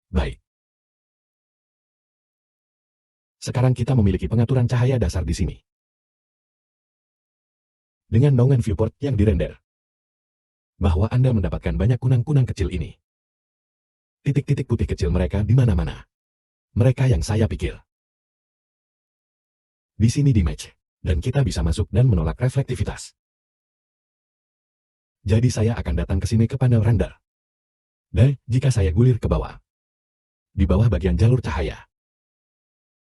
Baik. Sekarang kita memiliki pengaturan cahaya dasar di sini. Dengan naungan viewport yang dirender. Bahwa Anda mendapatkan banyak kunang-kunang kecil ini. Titik-titik putih kecil mereka di mana-mana. Mereka yang saya pikir. Di sini di match. Dan kita bisa masuk dan menolak reflektivitas. Jadi saya akan datang ke sini ke panel render. Dan jika saya gulir ke bawah. Di bawah bagian jalur cahaya.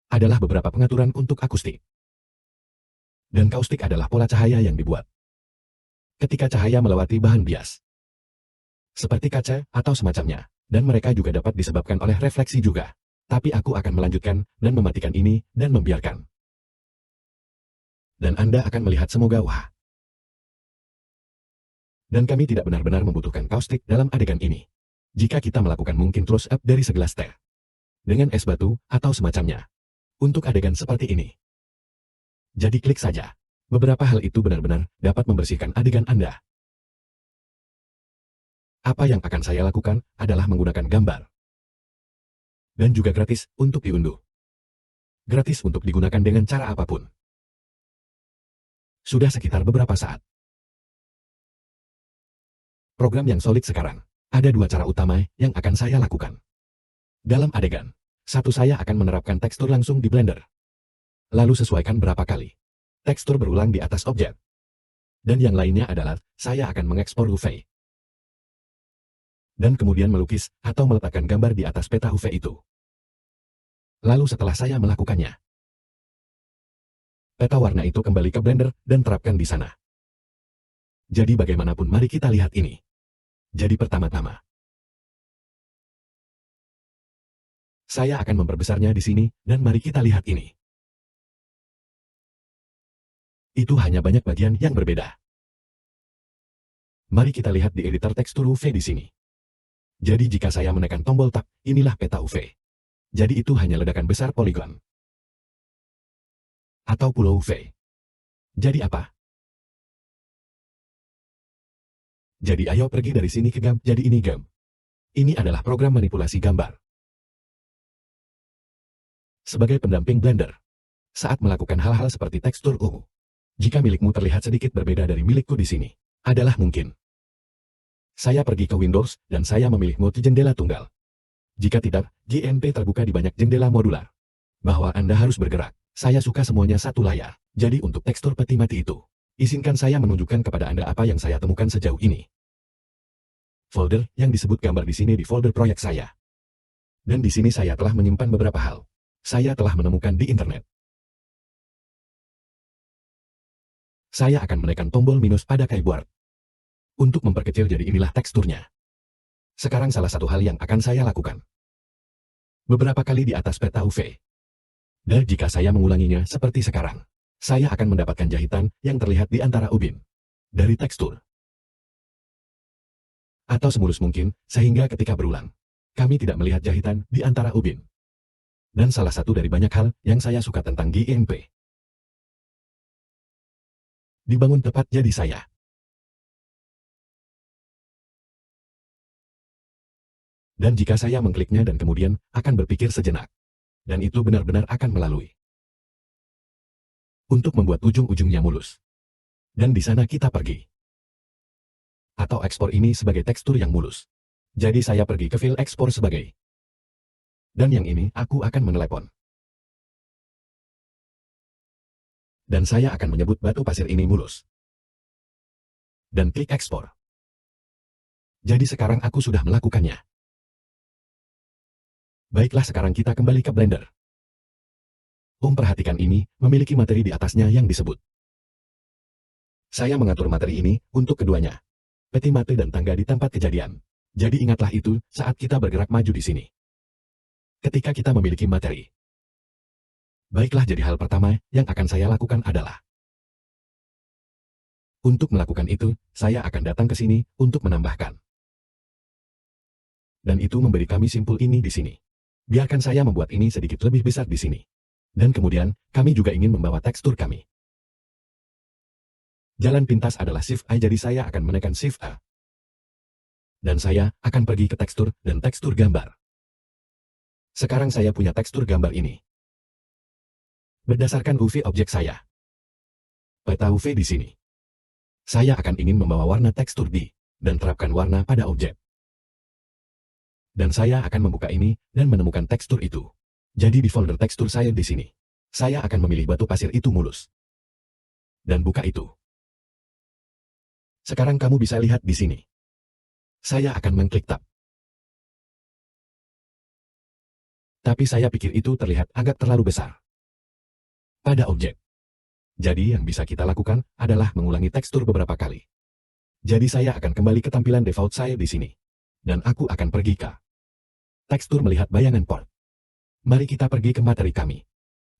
Adalah beberapa pengaturan untuk akustik. Dan kaustik adalah pola cahaya yang dibuat. Ketika cahaya melewati bahan bias. Seperti kaca atau semacamnya. Dan mereka juga dapat disebabkan oleh refleksi juga. Tapi aku akan melanjutkan dan mematikan ini dan membiarkan. Dan Anda akan melihat semoga wah. Dan kami tidak benar-benar membutuhkan kaustik dalam adegan ini. Jika kita melakukan mungkin close up dari segelas teh. Dengan es batu atau semacamnya. Untuk adegan seperti ini. Jadi klik saja. Beberapa hal itu benar-benar dapat membersihkan adegan Anda. Apa yang akan saya lakukan adalah menggunakan gambar. Dan juga gratis untuk diunduh. Gratis untuk digunakan dengan cara apapun. Sudah sekitar beberapa saat. Program yang solid sekarang. Ada dua cara utama yang akan saya lakukan. Dalam adegan. Satu, saya akan menerapkan tekstur langsung di Blender. Lalu sesuaikan berapa kali. Tekstur berulang di atas objek. Dan yang lainnya adalah, saya akan mengekspor UV. Dan kemudian melukis atau meletakkan gambar di atas peta UV itu. Lalu setelah saya melakukannya. Peta warna itu kembali ke Blender dan terapkan di sana. Jadi bagaimanapun mari kita lihat ini. Jadi pertama-tama. Saya akan memperbesarnya di sini dan mari kita lihat ini. Itu hanya banyak bagian yang berbeda. Mari kita lihat di editor tekstur UV di sini. Jadi jika saya menekan tombol tab, inilah peta UV. Jadi itu hanya ledakan besar poligon. Atau pulau UV. Jadi apa? Jadi ayo pergi dari sini ke GAMP, jadi ini GAMP. Ini adalah program manipulasi gambar. Sebagai pendamping Blender. Saat melakukan hal-hal seperti tekstur ungu. Jika milikmu terlihat sedikit berbeda dari milikku di sini, adalah mungkin. Saya pergi ke Windows, dan saya memilih mode jendela tunggal. Jika tidak, GNP terbuka di banyak jendela modular. Bahwa Anda harus bergerak. Saya suka semuanya satu layar. Jadi untuk tekstur peti mati itu, izinkan saya menunjukkan kepada Anda apa yang saya temukan sejauh ini. Folder yang disebut gambar di sini di folder proyek saya. Dan di sini saya telah menyimpan beberapa hal. Saya telah menemukan di internet. Saya akan menekan tombol minus pada keyboard. Untuk memperkecil jadi inilah teksturnya. Sekarang salah satu hal yang akan saya lakukan. Beberapa kali di atas peta UV. Dan jika saya mengulanginya seperti sekarang, saya akan mendapatkan jahitan yang terlihat di antara ubin. Dari tekstur. Atau semulus mungkin, sehingga ketika berulang, kami tidak melihat jahitan di antara ubin. Dan salah satu dari banyak hal yang saya suka tentang GMP. Dibangun tepat jadi saya. Dan jika saya mengkliknya dan kemudian akan berpikir sejenak. Dan itu benar-benar akan melalui. Untuk membuat ujung-ujungnya mulus. Dan di sana kita pergi. Atau ekspor ini sebagai tekstur yang mulus. Jadi saya pergi ke file ekspor sebagai. Dan yang ini aku akan menelepon. Dan saya akan menyebut batu pasir ini mulus. Dan klik ekspor. Jadi sekarang aku sudah melakukannya. Baiklah sekarang kita kembali ke Blender. Perhatikan ini, memiliki materi di atasnya yang disebut. Saya mengatur materi ini untuk keduanya. Peti mati dan tangga di tempat kejadian. Jadi ingatlah itu saat kita bergerak maju di sini. Ketika kita memiliki materi. Baiklah jadi hal pertama yang akan saya lakukan adalah. Untuk melakukan itu, saya akan datang ke sini untuk menambahkan. Dan itu memberi kami simpul ini di sini. Biarkan saya membuat ini sedikit lebih besar di sini. Dan kemudian, kami juga ingin membawa tekstur kami. Jalan pintas adalah Shift A, jadi saya akan menekan Shift A. Dan saya akan pergi ke tekstur dan tekstur gambar. Sekarang saya punya tekstur gambar ini. Berdasarkan UV objek saya. Peta UV di sini. Saya akan ingin membawa warna tekstur di, dan terapkan warna pada objek. Dan saya akan membuka ini, dan menemukan tekstur itu. Jadi di folder tekstur saya di sini. Saya akan memilih batu pasir itu mulus. Dan buka itu. Sekarang kamu bisa lihat di sini. Saya akan mengklik tab. Tapi saya pikir itu terlihat agak terlalu besar pada objek. Jadi yang bisa kita lakukan adalah mengulangi tekstur beberapa kali. Jadi saya akan kembali ke tampilan default saya di sini. Dan aku akan pergi ke tekstur melihat bayangan port. Mari kita pergi ke materi kami.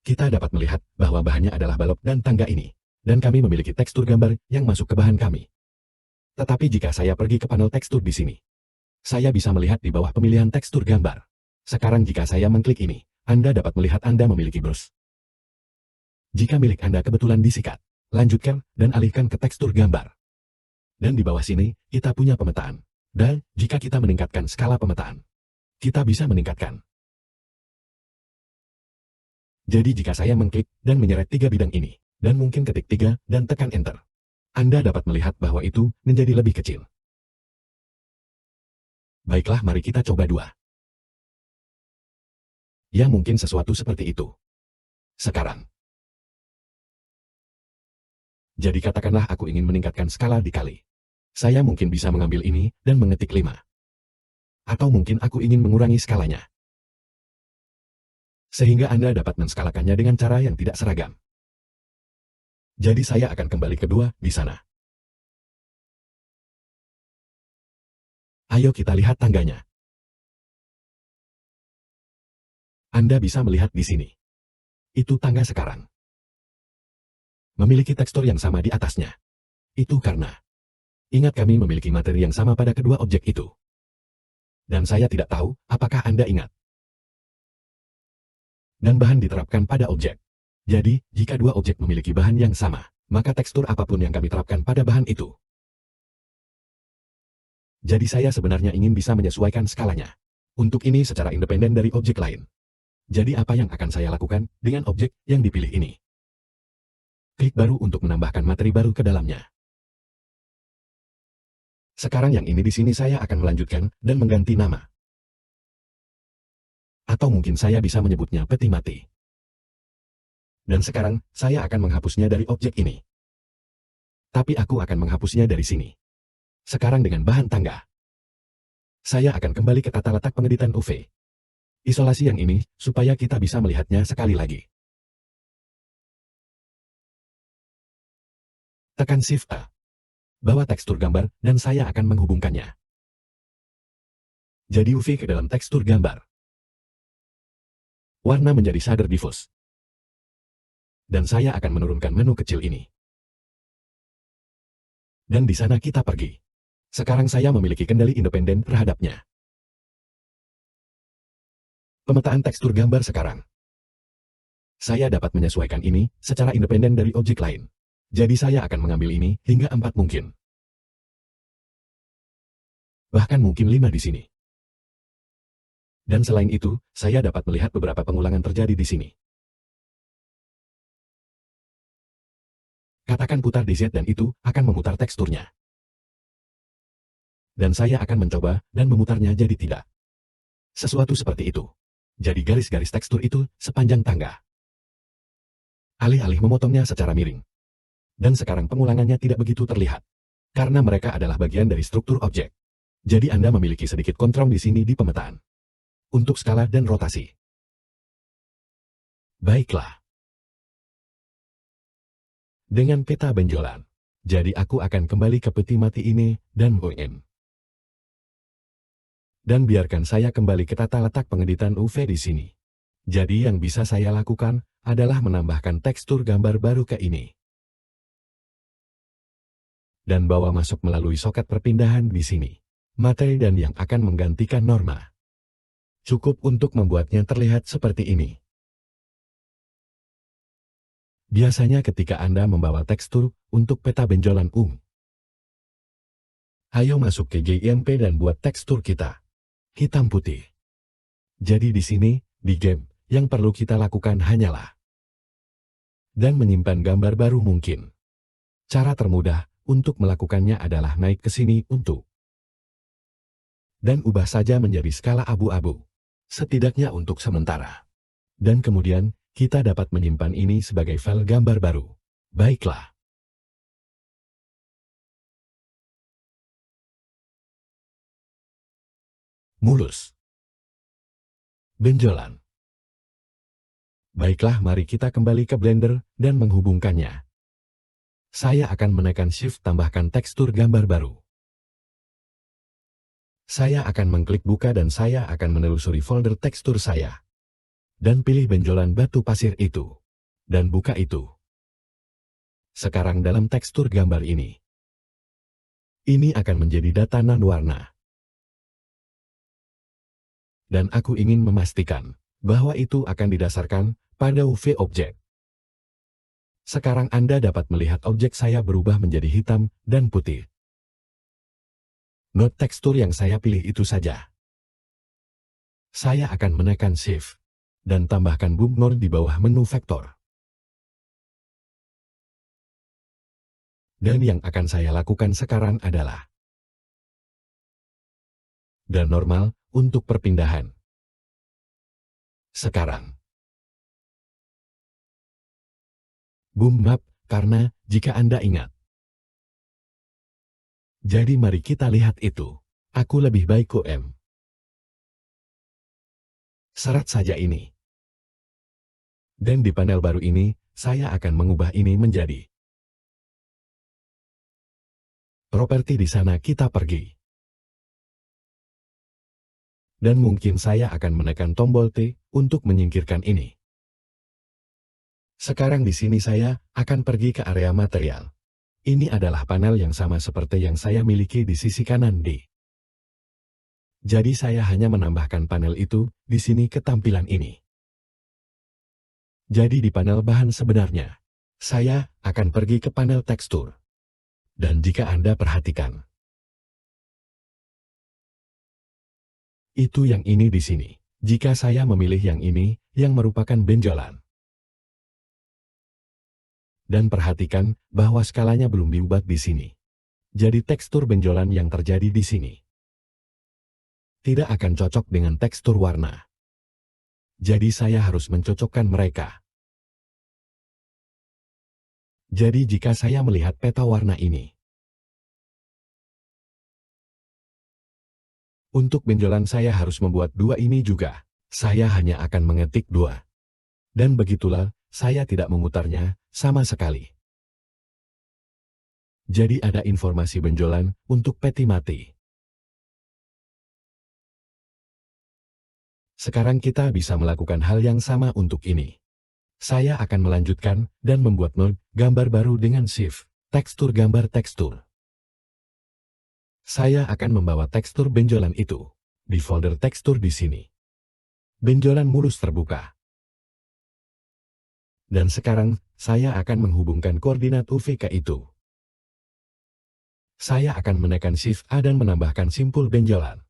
Kita dapat melihat bahwa bahannya adalah balok dan tangga ini. Dan kami memiliki tekstur gambar yang masuk ke bahan kami. Tetapi jika saya pergi ke panel tekstur di sini, saya bisa melihat di bawah pemilihan tekstur gambar. Sekarang jika saya mengklik ini, Anda dapat melihat Anda memiliki brush. Jika milik Anda kebetulan disikat, lanjutkan dan alihkan ke tekstur gambar. Dan di bawah sini, kita punya pemetaan. Dan jika kita meningkatkan skala pemetaan, kita bisa meningkatkan. Jadi jika saya mengklik dan menyeret 3 bidang ini, dan mungkin ketik 3 dan tekan Enter, Anda dapat melihat bahwa itu menjadi lebih kecil. Baiklah, mari kita coba 2. Ya, mungkin sesuatu seperti itu. Sekarang. Jadi katakanlah aku ingin meningkatkan skala dikali. Saya mungkin bisa mengambil ini dan mengetik 5. Atau mungkin aku ingin mengurangi skalanya. Sehingga Anda dapat menskalakannya dengan cara yang tidak seragam. Jadi saya akan kembali ke 2 di sana. Ayo kita lihat tangganya. Anda bisa melihat di sini. Itu tangga sekarang. Memiliki tekstur yang sama di atasnya. Itu karena, ingat kami memiliki materi yang sama pada kedua objek itu. Dan saya tidak tahu apakah Anda ingat. Dan bahan diterapkan pada objek. Jadi, jika dua objek memiliki bahan yang sama, maka tekstur apapun yang kami terapkan pada bahan itu. Jadi saya sebenarnya ingin bisa menyesuaikan skalanya. Untuk ini secara independen dari objek lain. Jadi apa yang akan saya lakukan dengan objek yang dipilih ini? Klik baru untuk menambahkan materi baru ke dalamnya. Sekarang yang ini di sini saya akan melanjutkan dan mengganti nama. Atau mungkin saya bisa menyebutnya peti mati. Dan sekarang saya akan menghapusnya dari objek ini. Tapi aku akan menghapusnya dari sini. Sekarang dengan bahan tangga. Saya akan kembali ke tata letak pengeditan UV. Isolasi yang ini, supaya kita bisa melihatnya sekali lagi. Tekan Shift A. Bawa tekstur gambar, dan saya akan menghubungkannya. Jadi UV ke dalam tekstur gambar. Warna menjadi shader diffuse. Dan saya akan menurunkan menu kecil ini. Dan di sana kita pergi. Sekarang saya memiliki kendali independen terhadapnya. Pemetaan tekstur gambar sekarang. Saya dapat menyesuaikan ini secara independen dari objek lain. Jadi saya akan mengambil ini hingga 4 mungkin. Bahkan mungkin 5 di sini. Dan selain itu, saya dapat melihat beberapa pengulangan terjadi di sini. Katakan putar di Z dan itu akan memutar teksturnya. Dan saya akan mencoba dan memutarnya jadi tidak. Sesuatu seperti itu. Jadi garis-garis tekstur itu sepanjang tangga. Alih-alih memotongnya secara miring. Dan sekarang pengulangannya tidak begitu terlihat. Karena mereka adalah bagian dari struktur objek. Jadi Anda memiliki sedikit kontrol di sini di pemetaan. Untuk skala dan rotasi. Baiklah. Dengan peta benjolan. Jadi aku akan kembali ke peti mati ini dan OM. Dan biarkan saya kembali ke tata letak pengeditan UV di sini. Jadi yang bisa saya lakukan adalah menambahkan tekstur gambar baru ke ini. Dan bawa masuk melalui soket perpindahan di sini. Materi dan yang akan menggantikan norma. Cukup untuk membuatnya terlihat seperti ini. Biasanya ketika Anda membawa tekstur untuk peta benjolan ayo masuk ke GIMP dan buat tekstur kita. Hitam putih. Jadi di sini, Di game, yang perlu kita lakukan hanyalah dan menyimpan gambar baru mungkin. Cara termudah untuk melakukannya adalah naik ke sini untuk dan ubah saja menjadi skala abu-abu. Setidaknya untuk sementara. Dan kemudian, kita dapat menyimpan ini sebagai file gambar baru. Baiklah. Mulus. Benjolan. Baiklah, mari kita kembali ke Blender dan menghubungkannya. Saya akan menekan Shift tambahkan tekstur gambar baru. Saya akan mengklik buka dan saya akan menelusuri folder tekstur saya. Dan pilih benjolan batu pasir itu. Dan buka itu. Sekarang dalam tekstur gambar ini. Ini akan menjadi data non-warna. Dan aku ingin memastikan bahwa itu akan didasarkan pada UV objek. Sekarang Anda dapat melihat objek saya berubah menjadi hitam dan putih. Node tekstur yang saya pilih itu saja. Saya akan menekan Shift dan tambahkan bump node di bawah menu vektor. Dan yang akan saya lakukan sekarang adalah dan normal untuk perpindahan. Sekarang. Boom map, karena jika Anda ingat. Jadi mari kita lihat itu. Aku lebih baik QM. Syarat saja ini. Dan di panel baru ini, saya akan mengubah ini menjadi properti di sana kita pergi. Dan mungkin saya akan menekan tombol T untuk menyingkirkan ini. Sekarang di sini saya akan pergi ke area material. Ini adalah panel yang sama seperti yang saya miliki di sisi kanan D. Jadi saya hanya menambahkan panel itu di sini ke tampilan ini. Jadi di panel bahan sebenarnya, saya akan pergi ke panel tekstur. Dan jika Anda perhatikan, itu yang ini di sini. Jika saya memilih yang ini, yang merupakan benjolan. Dan perhatikan bahwa skalanya belum diubah di sini. Jadi tekstur benjolan yang terjadi di sini tidak akan cocok dengan tekstur warna. Jadi saya harus mencocokkan mereka. Jadi jika saya melihat peta warna ini, untuk benjolan saya harus membuat dua ini juga. Saya hanya akan mengetik dua. Dan begitulah, saya tidak memutarnya sama sekali. Jadi ada informasi benjolan untuk peti mati. Sekarang kita bisa melakukan hal yang sama untuk ini. Saya akan melanjutkan dan membuat node gambar baru dengan Shift, tekstur gambar tekstur. Saya akan membawa tekstur benjolan itu di folder tekstur di sini. Benjolan mulus terbuka. Dan sekarang, saya akan menghubungkan koordinat UVK itu. Saya akan menekan Shift A dan menambahkan simpul benjolan.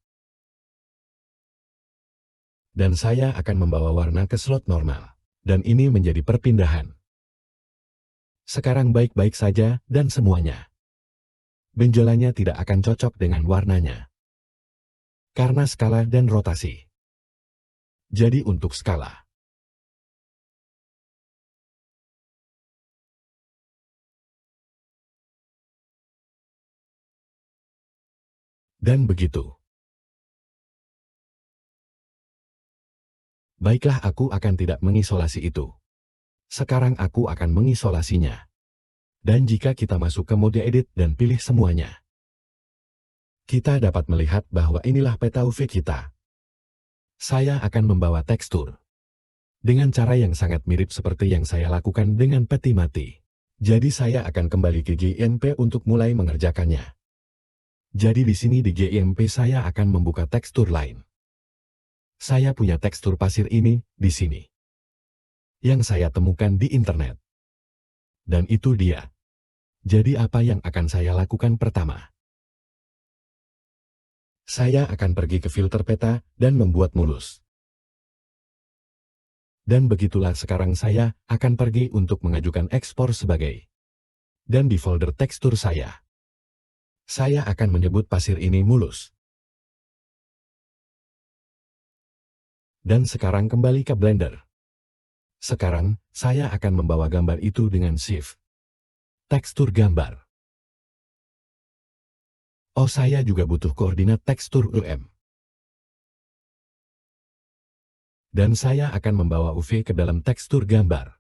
Dan saya akan membawa warna ke slot normal. Dan ini menjadi perpindahan. Sekarang baik-baik saja dan semuanya. Benjolannya tidak akan cocok dengan warnanya. Karena skala dan rotasi. Jadi untuk skala. Dan begitu. Baiklah, aku akan tidak mengisolasi itu. Sekarang aku akan mengisolasinya. Dan jika kita masuk ke mode edit dan pilih semuanya, kita dapat melihat bahwa inilah peta UV kita. Saya akan membawa tekstur. Dengan cara yang sangat mirip seperti yang saya lakukan dengan peti mati. Jadi saya akan kembali ke GIMP untuk mulai mengerjakannya. Jadi di sini di GIMP saya akan membuka tekstur lain. Saya punya tekstur pasir ini di sini. Yang saya temukan di internet. Dan itu dia. Jadi apa yang akan saya lakukan pertama? Saya akan pergi ke filter peta dan membuat mulus. Dan begitulah sekarang saya akan pergi untuk mengajukan ekspor sebagai. Dan di folder tekstur saya akan menyebut pasir ini mulus. Dan sekarang kembali ke Blender. Sekarang, saya akan membawa gambar itu dengan Shift. Tekstur gambar. Oh, saya juga butuh koordinat tekstur UM. Dan saya akan membawa UV ke dalam tekstur gambar.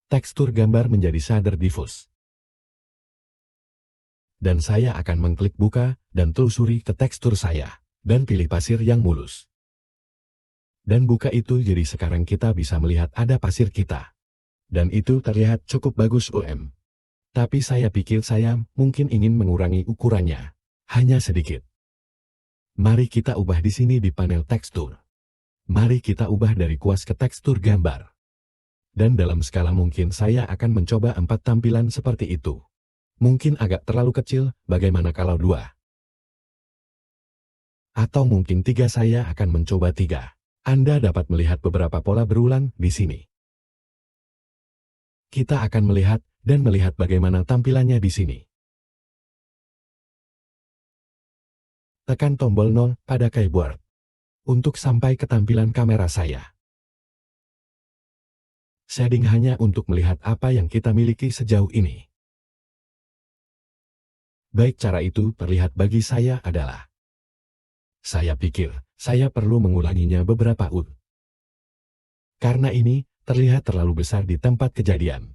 Tekstur gambar menjadi shader diffuse. Dan saya akan mengklik buka dan telusuri ke tekstur saya. Dan pilih pasir yang mulus. Dan buka itu, jadi sekarang kita bisa melihat ada pasir kita. Dan itu terlihat cukup bagus UM. Tapi saya pikir saya mungkin ingin mengurangi ukurannya. Hanya sedikit. Mari kita ubah di sini di panel tekstur. Mari kita ubah dari kuas ke tekstur gambar. Dan dalam skala mungkin saya akan mencoba 4 tampilan seperti itu. Mungkin agak terlalu kecil, bagaimana kalau 2? Atau mungkin 3, saya akan mencoba 3. Anda dapat melihat beberapa pola berulang di sini. Kita akan melihat dan melihat bagaimana tampilannya di sini. Tekan tombol 0 pada keyboard untuk sampai ke tampilan kamera saya. Setting hanya untuk melihat apa yang kita miliki sejauh ini. Baik, cara itu terlihat bagi saya adalah. Saya pikir saya perlu mengulanginya beberapa kali. Karena ini terlihat terlalu besar di tempat kejadian.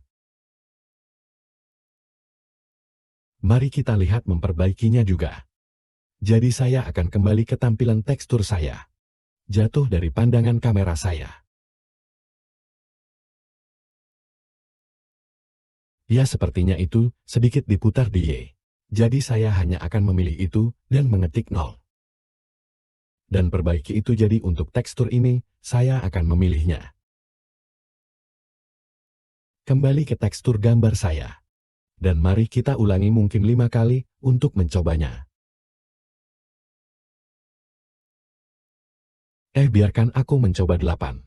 Mari kita lihat memperbaikinya juga. Jadi saya akan kembali ke tampilan tekstur saya. Jatuh dari pandangan kamera saya. Ya, sepertinya itu sedikit diputar di Y. Jadi saya hanya akan memilih itu dan mengetik 0. Dan perbaiki itu, jadi untuk tekstur ini, saya akan memilihnya. Kembali ke tekstur gambar saya. Dan mari kita ulangi mungkin 5 kali untuk mencobanya. Biarkan aku mencoba 8.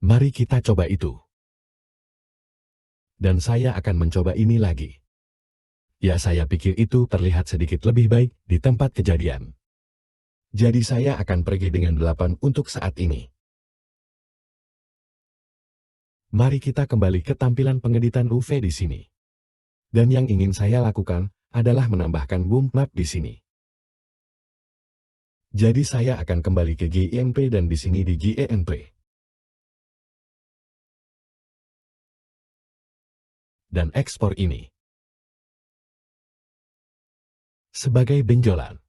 Mari kita coba itu. Dan saya akan mencoba ini lagi. Ya, saya pikir itu terlihat sedikit lebih baik di tempat kejadian. Jadi saya akan pergi dengan 8 untuk saat ini. Mari kita kembali ke tampilan pengeditan UV di sini. Dan yang ingin saya lakukan adalah menambahkan bump map di sini. Jadi saya akan kembali ke GIMP dan di sini di GIMP. Dan ekspor ini sebagai benjolan.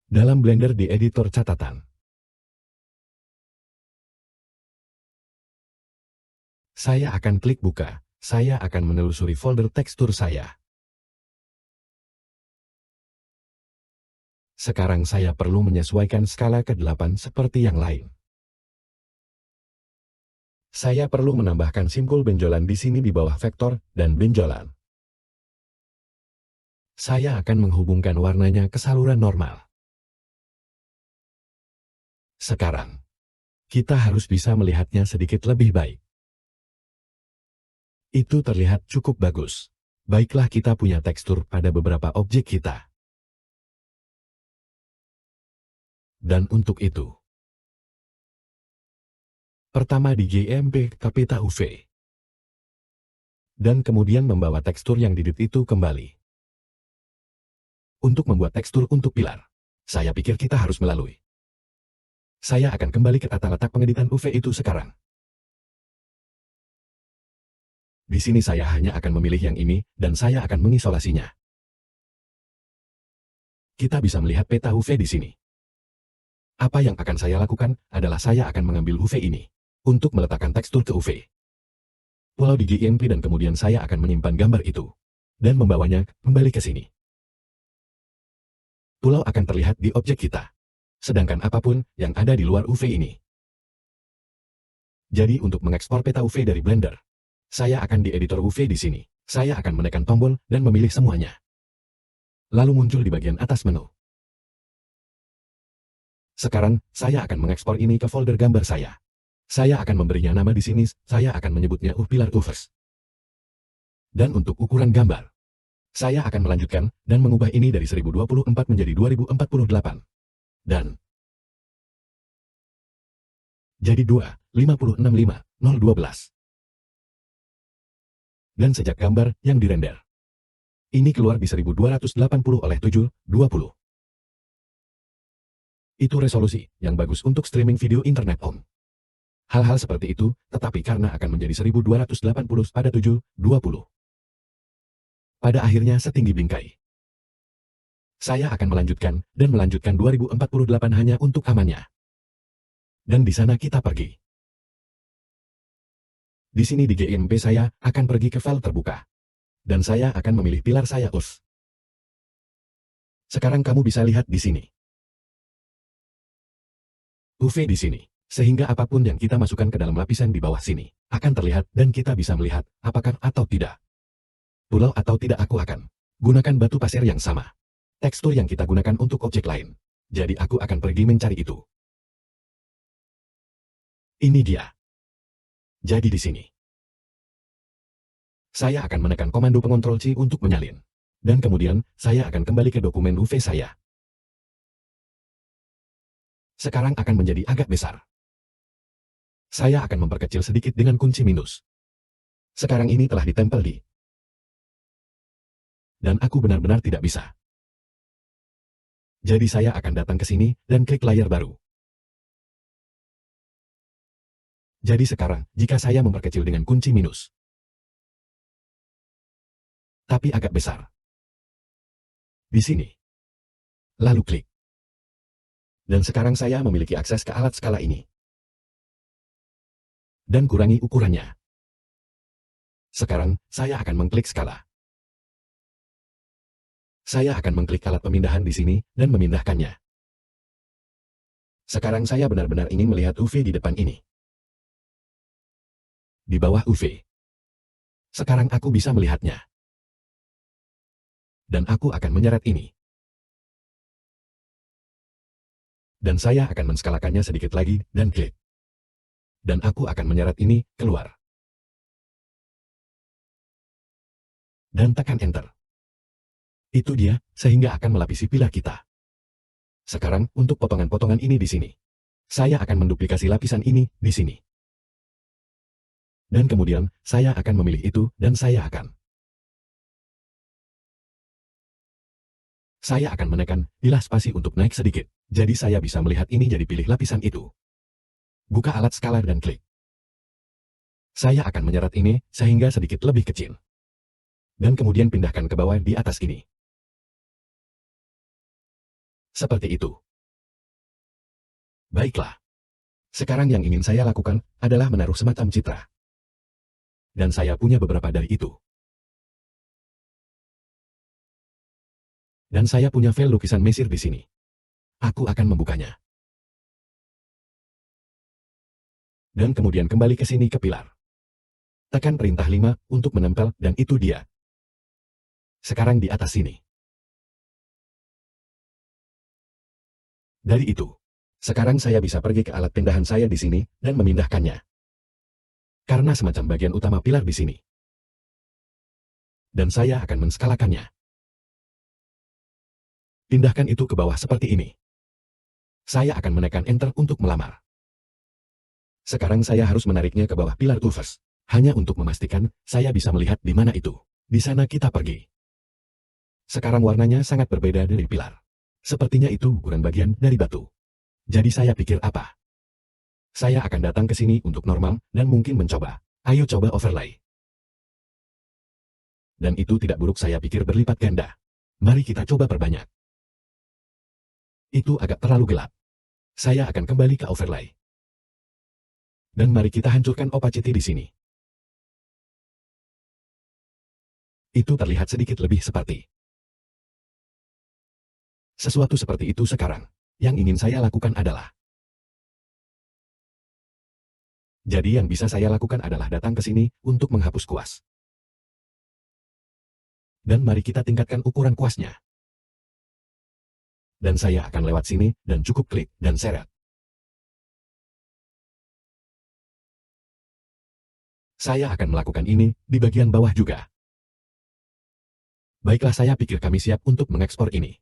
Dalam Blender di editor catatan. Saya akan klik buka. Saya akan menelusuri folder tekstur saya. Sekarang saya perlu menyesuaikan skala ke 8 seperti yang lain. Saya perlu menambahkan simpul benjolan di sini di bawah vektor dan benjolan. Saya akan menghubungkan warnanya ke saluran normal. Sekarang, kita harus bisa melihatnya sedikit lebih baik. Itu terlihat cukup bagus. Baiklah, kita punya tekstur pada beberapa objek kita. Dan untuk itu, pertama di GIMP ke peta UV. Dan kemudian membawa tekstur yang didit itu kembali. Untuk membuat tekstur untuk pilar, saya pikir kita harus melalui. Saya akan kembali ke tata letak pengeditan UV itu sekarang. Di sini saya hanya akan memilih yang ini, dan saya akan mengisolasinya. Kita bisa melihat peta UV di sini. Apa yang akan saya lakukan adalah saya akan mengambil UV ini untuk meletakkan tekstur ke UV. Pulau di GIMP dan kemudian saya akan menyimpan gambar itu dan membawanya kembali ke sini. Pulau akan terlihat di objek kita. Sedangkan apapun yang ada di luar UV ini. Jadi untuk mengekspor peta UV dari Blender, saya akan di editor UV di sini. Saya akan menekan tombol dan memilih semuanya. Lalu muncul di bagian atas menu. Sekarang, saya akan mengekspor ini ke folder gambar saya. Saya akan memberinya nama di sini, saya akan menyebutnya Pilar UFS. Dan untuk ukuran gambar, saya akan melanjutkan dan mengubah ini dari 1024 menjadi 2048. Dan jadi 2565012. Dan sejak gambar yang dirender, ini keluar di 1280 oleh 720. Itu resolusi yang bagus untuk streaming video internet Om. Hal-hal seperti itu, tetapi karena akan menjadi 1280 pada 720. Pada akhirnya setinggi bingkai. Saya akan melanjutkan dan melanjutkan 2048 hanya untuk amannya. Dan di sana kita pergi. Di sini di GIMP saya akan pergi ke file terbuka. Dan saya akan memilih pilar saya UFS. Sekarang kamu bisa lihat di sini. UV di sini. Sehingga apapun yang kita masukkan ke dalam lapisan di bawah sini, akan terlihat dan kita bisa melihat apakah atau tidak. Pulau atau tidak aku akan gunakan batu pasir yang sama. Tekstur yang kita gunakan untuk objek lain. Jadi aku akan pergi mencari itu. Ini dia. Jadi di sini. Saya akan menekan komando pengontrol C untuk menyalin. Dan kemudian, saya akan kembali ke dokumen UV saya. Sekarang akan menjadi agak besar. Saya akan memperkecil sedikit dengan kunci minus. Sekarang ini telah ditempel di. Dan aku benar-benar tidak bisa. Jadi saya akan datang ke sini dan klik layar baru. Jadi sekarang, jika saya memperkecil dengan kunci minus. Tapi agak besar. Di sini. Lalu klik. Dan sekarang saya memiliki akses ke alat skala ini. Dan kurangi ukurannya. Sekarang, saya akan mengklik skala. Saya akan mengklik alat pemindahan di sini dan memindahkannya. Sekarang saya benar-benar ingin melihat UV di depan ini. Di bawah UV. Sekarang aku bisa melihatnya. Dan aku akan menyeret ini. Dan saya akan menskalakannya sedikit lagi dan klik. Dan aku akan menyeret ini keluar. Dan tekan Enter. Itu dia, sehingga akan melapisi pilar kita. Sekarang, untuk potongan-potongan ini di sini. Saya akan menduplikasi lapisan ini di sini. Dan kemudian, saya akan memilih itu, dan saya akan. Saya akan menekan bilah spasi untuk naik sedikit. Jadi saya bisa melihat ini jadi pilih lapisan itu. Buka alat skala dan klik. Saya akan menyeret ini, sehingga sedikit lebih kecil. Dan kemudian pindahkan ke bawah di atas ini. Seperti itu. Baiklah. Sekarang yang ingin saya lakukan, adalah menaruh semacam citra. Dan saya punya beberapa dari itu. Dan saya punya file lukisan Mesir di sini. Aku akan membukanya. Dan kemudian kembali ke sini ke pilar. Tekan perintah 5 untuk menempel, dan itu dia. Sekarang di atas sini. Dari itu. Sekarang saya bisa pergi ke alat pindahan saya di sini, dan memindahkannya. Karena semacam bagian utama pilar di sini. Dan saya akan menskalakannya. Pindahkan itu ke bawah seperti ini. Saya akan menekan Enter untuk melamar. Sekarang saya harus menariknya ke bawah pilar UFS. Hanya untuk memastikan, saya bisa melihat di mana itu. Di sana kita pergi. Sekarang warnanya sangat berbeda dari pilar. Sepertinya itu ukuran bagian dari batu. Jadi saya pikir apa? Saya akan datang ke sini untuk normal, dan mungkin mencoba. Ayo coba overlay. Dan itu tidak buruk saya pikir berlipat ganda. Mari kita coba perbanyak. Itu agak terlalu gelap. Saya akan kembali ke overlay. Dan mari kita hancurkan opacity di sini. Itu terlihat sedikit lebih seperti. Sesuatu seperti itu sekarang. Yang ingin saya lakukan adalah. Jadi yang bisa saya lakukan adalah datang ke sini untuk menghapus kuas. Dan mari kita tingkatkan ukuran kuasnya. Dan saya akan lewat sini dan cukup klik dan seret. Saya akan melakukan ini di bagian bawah juga. Baiklah, saya pikir kami siap untuk mengekspor ini.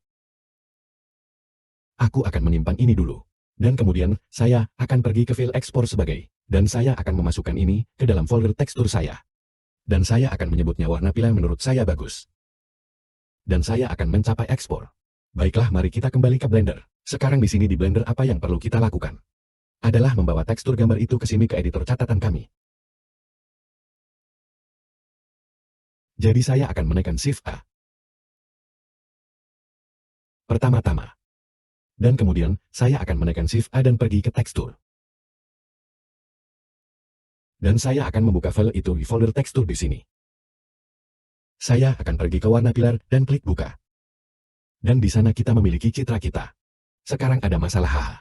Aku akan menyimpan ini dulu. Dan kemudian, saya akan pergi ke file ekspor sebagai. Dan saya akan memasukkan ini ke dalam folder tekstur saya. Dan saya akan menyebutnya warna pila menurut saya bagus. Dan saya akan mencapai ekspor. Baiklah, mari kita kembali ke Blender. Sekarang di sini di Blender apa yang perlu kita lakukan? Adalah membawa tekstur gambar itu ke sini ke editor catatan kami. Jadi saya akan menekan Shift A. Pertama-tama. Dan kemudian, saya akan menekan Shift A dan pergi ke tekstur. Dan saya akan membuka file itu di folder tekstur di sini. Saya akan pergi ke warna pilar dan klik buka. Dan di sana kita memiliki citra kita. Sekarang ada masalah haha.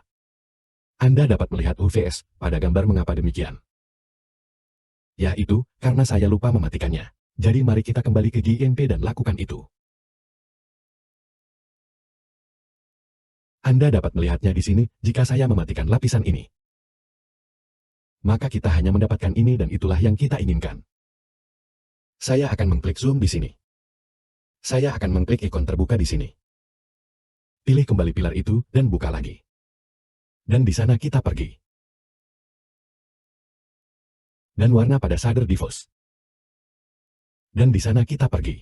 Anda dapat melihat UVS pada gambar mengapa demikian. Yaitu, karena saya lupa mematikannya. Jadi mari kita kembali ke GIMP dan lakukan itu. Anda dapat melihatnya di sini jika saya mematikan lapisan ini. Maka kita hanya mendapatkan ini dan itulah yang kita inginkan. Saya akan mengklik zoom di sini. Saya akan mengklik ikon terbuka di sini. Pilih kembali pilar itu dan buka lagi. Dan di sana kita pergi. Dan warna pada shader diffuse. Dan di sana kita pergi.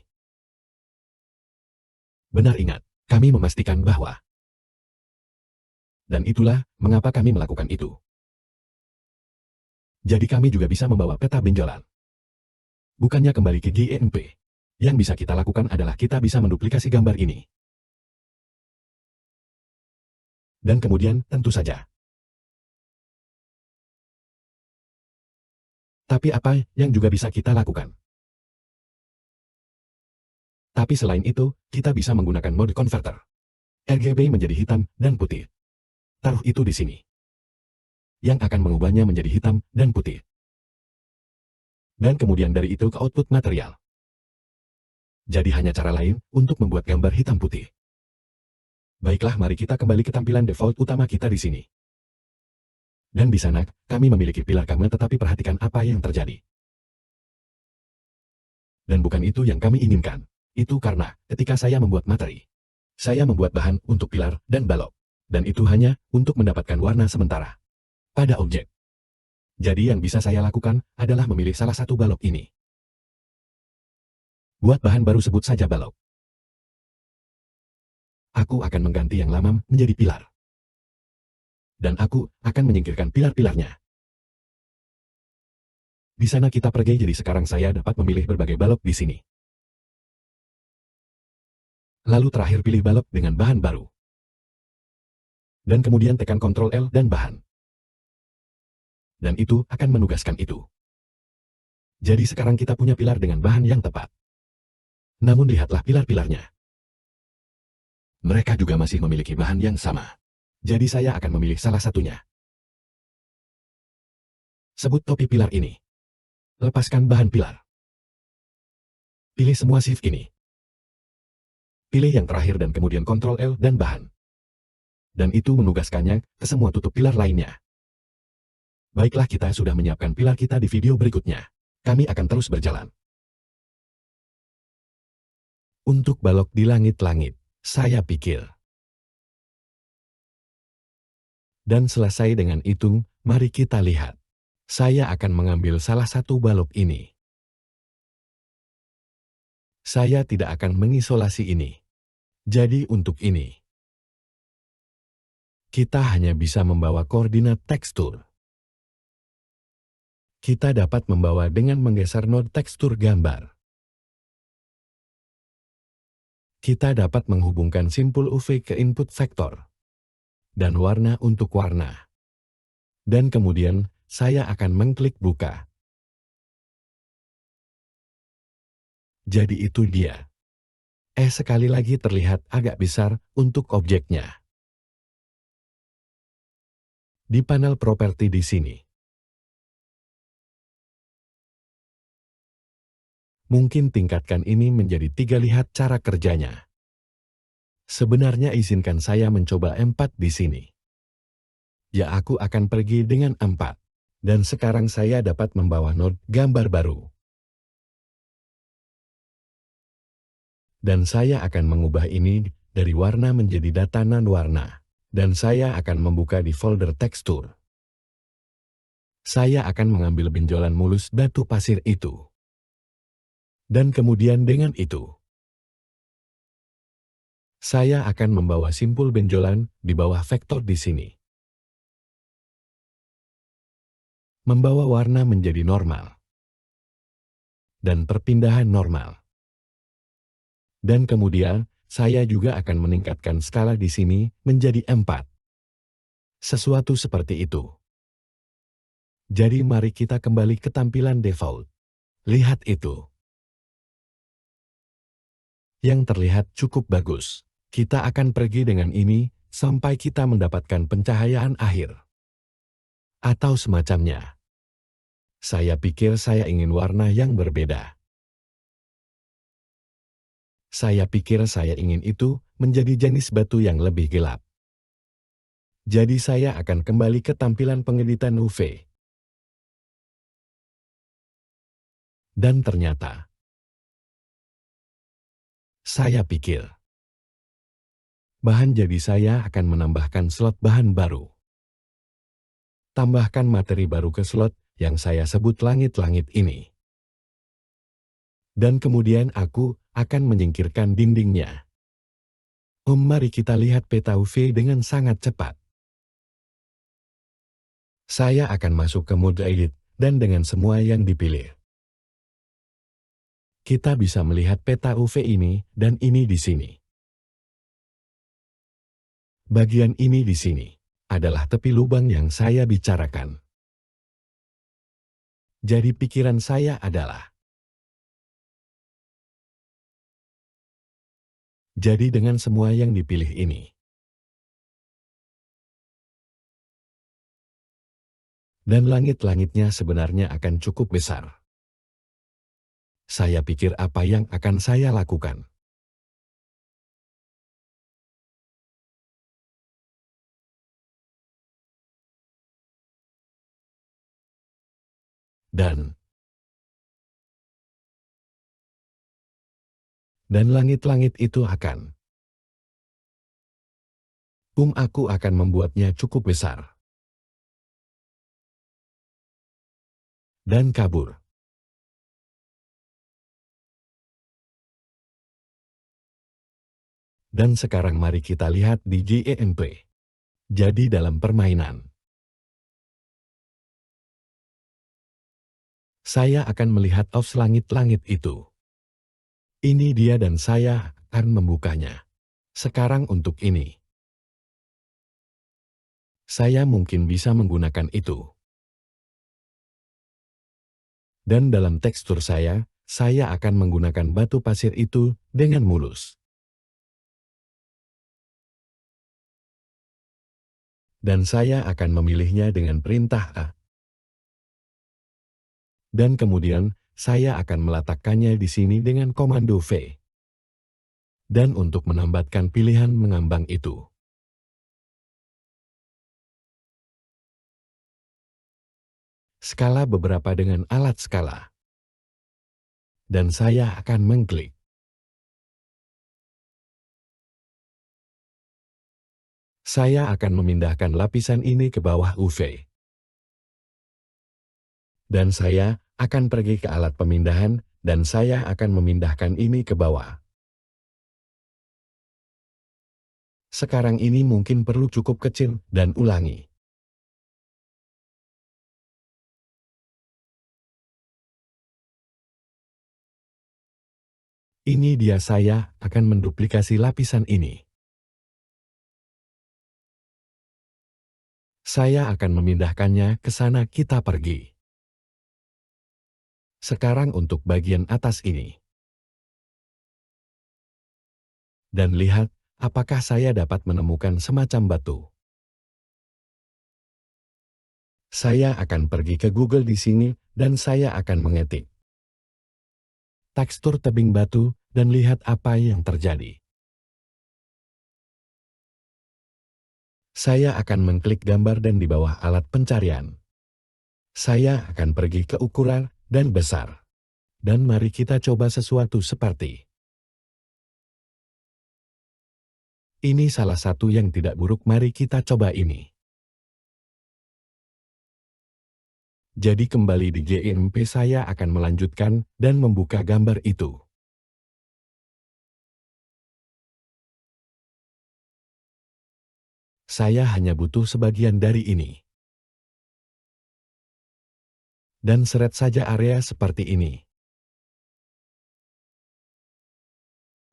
Benar, ingat, kami memastikan bahwa. Dan itulah mengapa kami melakukan itu. Jadi kami juga bisa membawa peta benjolan. Bukannya kembali ke GIMP. Yang bisa kita lakukan adalah kita bisa menduplikasi gambar ini. Dan kemudian, tentu saja. Tapi apa yang juga bisa kita lakukan? Tapi selain itu, kita bisa menggunakan mode converter. RGB menjadi hitam dan putih. Taruh itu di sini. Yang akan mengubahnya menjadi hitam dan putih. Dan kemudian dari itu ke output material. Jadi hanya cara lain untuk membuat gambar hitam putih. Baiklah, mari kita kembali ke tampilan default utama kita di sini. Dan di sana, kami memiliki pilar kami, tetapi perhatikan apa yang terjadi. Dan bukan itu yang kami inginkan. Itu karena, ketika saya membuat materi, saya membuat bahan untuk pilar dan balok. Dan itu hanya untuk mendapatkan warna sementara pada objek. Jadi yang bisa saya lakukan adalah memilih salah satu balok ini. Buat bahan baru sebut saja balok. Aku akan mengganti yang lama menjadi pilar. Dan aku akan menyingkirkan pilar-pilarnya. Di sana kita pergi, jadi sekarang saya dapat memilih berbagai balok di sini. Lalu terakhir pilih balok dengan bahan baru. Dan kemudian tekan Ctrl L dan bahan. Dan itu akan menugaskan itu. Jadi sekarang kita punya pilar dengan bahan yang tepat. Namun lihatlah pilar-pilarnya. Mereka juga masih memiliki bahan yang sama. Jadi saya akan memilih salah satunya. Sebut topi pilar ini. Lepaskan bahan pilar. Pilih semua shift ini. Pilih yang terakhir dan kemudian Ctrl L dan bahan. Dan itu menugaskannya ke semua tutup pilar lainnya. Baiklah, kita sudah menyiapkan pilar kita di video berikutnya. Kami akan terus berjalan. Untuk balok di langit-langit, saya pikir. Dan selesai dengan itu, mari kita lihat. Saya akan mengambil salah satu balok ini. Saya tidak akan mengisolasi ini. Jadi untuk ini, kita hanya bisa membawa koordinat tekstur. Kita dapat membawa dengan menggeser node tekstur gambar. Kita dapat menghubungkan simpul UV ke input vektor. Dan warna untuk warna. Dan kemudian, saya akan mengklik buka. Jadi itu dia. Sekali lagi terlihat agak besar untuk objeknya. Di panel properti di sini. Mungkin tingkatkan ini menjadi 3, lihat cara kerjanya. Sebenarnya izinkan saya mencoba 4 di sini. Ya, aku akan pergi dengan 4. Dan sekarang saya dapat membawa node gambar baru. Dan saya akan mengubah ini dari warna menjadi data non-warna. Dan saya akan membuka di folder tekstur. Saya akan mengambil benjolan mulus batu pasir itu. Dan kemudian dengan itu, saya akan membawa simpul benjolan di bawah vektor di sini. Membawa warna menjadi normal. Dan perpindahan normal. Dan kemudian, saya juga akan meningkatkan skala di sini menjadi 4. Sesuatu seperti itu. Jadi mari kita kembali ke tampilan default. Lihat itu. Yang terlihat cukup bagus. Kita akan pergi dengan ini sampai kita mendapatkan pencahayaan akhir. Atau semacamnya. Saya pikir saya ingin warna yang berbeda. Saya pikir saya ingin itu menjadi jenis batu yang lebih gelap. Jadi saya akan kembali ke tampilan pengeditan UV. Dan ternyata, saya pikir, bahan jadi saya akan menambahkan slot bahan baru. Tambahkan materi baru ke slot yang saya sebut langit-langit ini. Dan kemudian aku akan menyingkirkan dindingnya. Mari kita lihat peta UV dengan sangat cepat. Saya akan masuk ke mode edit, dan dengan semua yang dipilih, kita bisa melihat peta UV ini dan ini di sini. Bagian ini di sini adalah tepi lubang yang saya bicarakan. Jadi pikiran saya adalah, jadi dengan semua yang dipilih ini, dan langit-langitnya sebenarnya akan cukup besar. Saya pikir apa yang akan saya lakukan. Dan langit-langit itu akan, aku akan membuatnya cukup besar. Dan kabur. Dan sekarang mari kita lihat di GEMP. Jadi dalam permainan, saya akan melihat off langit-langit itu. Ini dia dan saya akan membukanya. Sekarang untuk ini. Saya mungkin bisa menggunakan itu. Dan dalam tekstur saya akan menggunakan batu pasir itu dengan mulus. Dan saya akan memilihnya dengan perintah A. Dan kemudian, saya akan meletakkannya di sini dengan komando V. Dan untuk menambatkan pilihan mengambang itu, skala beberapa dengan alat skala. Dan saya akan mengklik. Saya akan memindahkan lapisan ini ke bawah UV. Dan saya akan pergi ke alat pemindahan, dan saya akan memindahkan ini ke bawah. Sekarang ini mungkin perlu cukup kecil, dan ulangi. Ini dia, saya akan menduplikasi lapisan ini. Saya akan memindahkannya ke sana, kita pergi. Sekarang untuk bagian atas ini. Dan lihat, apakah saya dapat menemukan semacam batu. Saya akan pergi ke Google di sini, dan saya akan mengetik tekstur tebing batu, dan lihat apa yang terjadi. Saya akan mengklik gambar dan di bawah alat pencarian. Saya akan pergi ke ukuran dan besar. Dan mari kita coba sesuatu seperti ini, salah satu yang tidak buruk. Mari kita coba ini. Jadi kembali di GIMP, saya akan melanjutkan dan membuka gambar itu. Saya hanya butuh sebagian dari ini. Dan seret saja area seperti ini.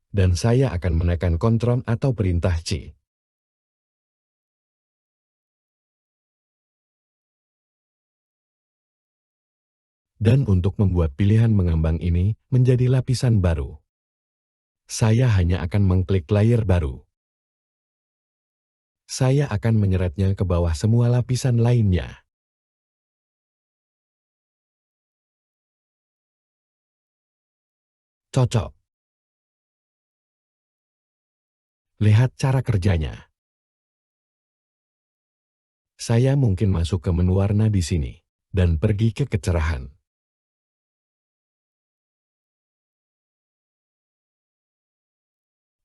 Dan saya akan menekan Ctrl atau perintah C. Dan untuk membuat pilihan mengambang ini menjadi lapisan baru, saya hanya akan mengklik layer baru. Saya akan menyeretnya ke bawah semua lapisan lainnya. Cocok. Lihat cara kerjanya. Saya mungkin masuk ke menu warna di sini dan pergi ke kecerahan.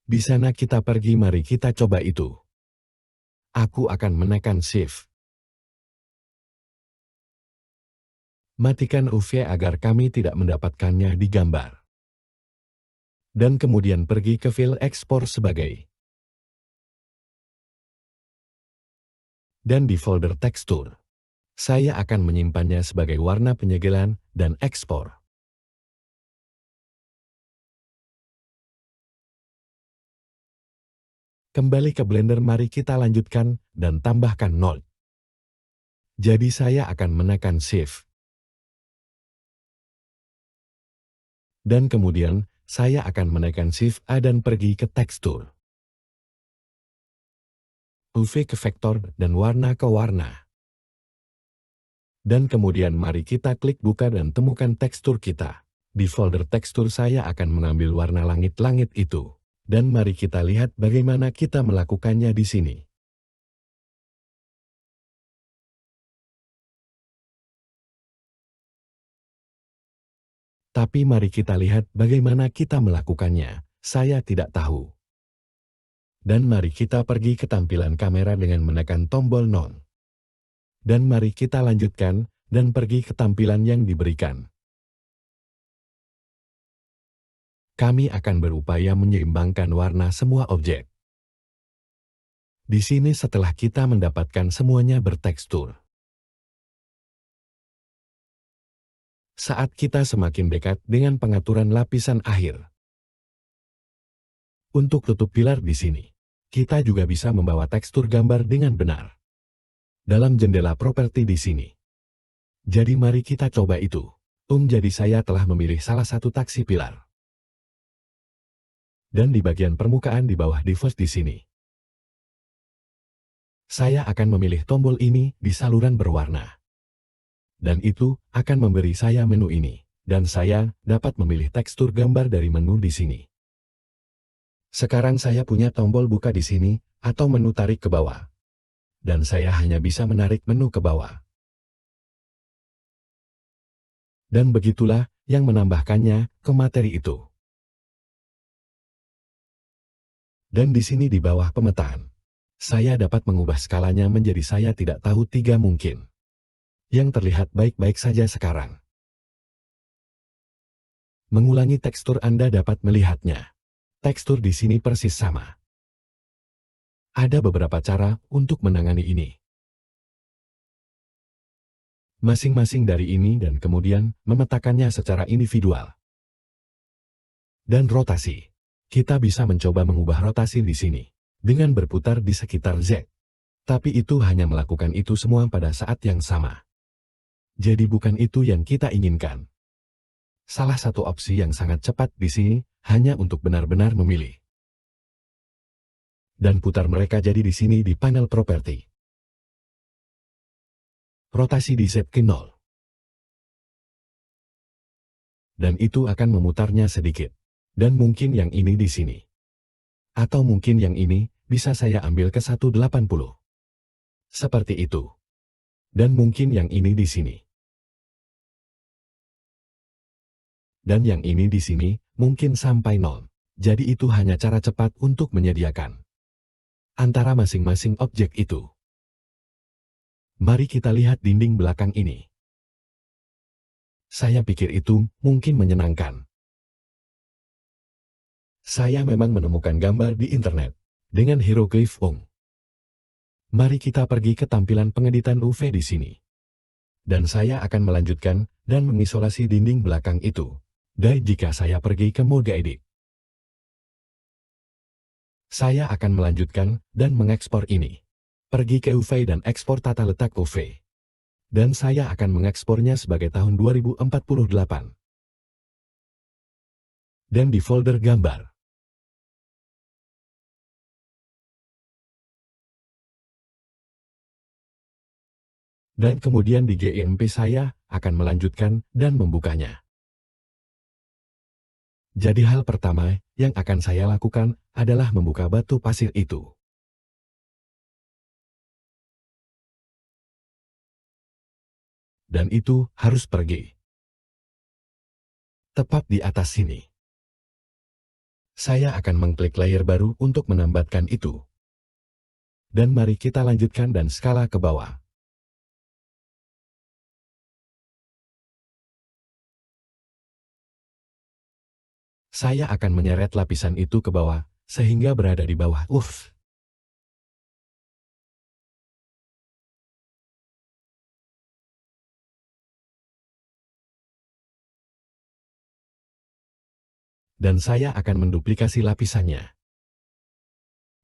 Di sana kita pergi, mari kita coba itu. Aku akan menekan Shift. Matikan UV agar kami tidak mendapatkannya di gambar. Dan kemudian pergi ke file ekspor sebagai. Dan di folder tekstur, saya akan menyimpannya sebagai warna penyegelan dan ekspor. Kembali ke Blender, mari kita lanjutkan dan tambahkan node. Jadi saya akan menekan Shift. Dan kemudian saya akan menekan Shift A dan pergi ke tekstur. UV ke vektor dan warna ke warna. Dan kemudian mari kita klik buka dan temukan tekstur kita. Di folder tekstur saya akan mengambil warna langit-langit itu. Dan mari kita lihat bagaimana kita melakukannya di sini. Tapi mari kita lihat bagaimana kita melakukannya. Saya tidak tahu. Dan mari kita pergi ke tampilan kamera dengan menekan tombol none. Dan mari kita lanjutkan dan pergi ke tampilan yang diberikan. Kami akan berupaya menyeimbangkan warna semua objek. Di sini setelah kita mendapatkan semuanya bertekstur. Saat kita semakin dekat dengan pengaturan lapisan akhir. Untuk tutup pilar di sini, kita juga bisa membawa tekstur gambar dengan benar. Dalam jendela properti di sini. Jadi mari kita coba itu. Jadi saya telah memilih salah satu taksi pilar. Dan di bagian permukaan di bawah default di sini. Saya akan memilih tombol ini di saluran berwarna. Dan itu akan memberi saya menu ini. Dan saya dapat memilih tekstur gambar dari menu di sini. Sekarang saya punya tombol buka di sini, atau menu tarik ke bawah. Dan saya hanya bisa menarik menu ke bawah. Dan begitulah yang menambahkannya ke materi itu. Dan di sini di bawah pemetaan, saya dapat mengubah skalanya menjadi saya tidak tahu 3 mungkin. Yang terlihat baik-baik saja sekarang. Mengulangi tekstur Anda dapat melihatnya. Tekstur di sini persis sama. Ada beberapa cara untuk menangani ini. Masing-masing dari ini dan kemudian memetakannya secara individual. Dan rotasi. Kita bisa mencoba mengubah rotasi di sini, dengan berputar di sekitar Z. Tapi itu hanya melakukan itu semua pada saat yang sama. Jadi bukan itu yang kita inginkan. Salah satu opsi yang sangat cepat di sini, hanya untuk benar-benar memilih. Dan putar mereka jadi di sini di panel properti. Rotasi di Z ke 0. Dan itu akan memutarnya sedikit. Dan mungkin yang ini di sini. Atau mungkin yang ini, bisa saya ambil ke 180. Seperti itu. Dan mungkin yang ini di sini. Dan yang ini di sini, mungkin sampai 0. Jadi itu hanya cara cepat untuk menyediakan antara masing-masing objek itu. Mari kita lihat dinding belakang ini. Saya pikir itu mungkin menyenangkan. Saya memang menemukan gambar di internet dengan hieroglif Ung. Mari kita pergi ke tampilan pengeditan UV di sini. Dan saya akan melanjutkan dan mengisolasi dinding belakang itu. Dan jika saya pergi ke mode edit, saya akan melanjutkan dan mengekspor ini. Pergi ke UV dan ekspor tata letak UV. Dan saya akan mengekspornya sebagai tahun 2048. Dan di folder gambar. Dan kemudian di GIMP saya akan melanjutkan dan membukanya. Jadi hal pertama yang akan saya lakukan adalah membuka batu pasir itu. Dan itu harus pergi. Tepat di atas sini. Saya akan mengklik layer baru untuk menambahkan itu. Dan mari kita lanjutkan dan skala ke bawah. Saya akan menyeret lapisan itu ke bawah, sehingga berada di bawah UV. Dan saya akan menduplikasi lapisannya.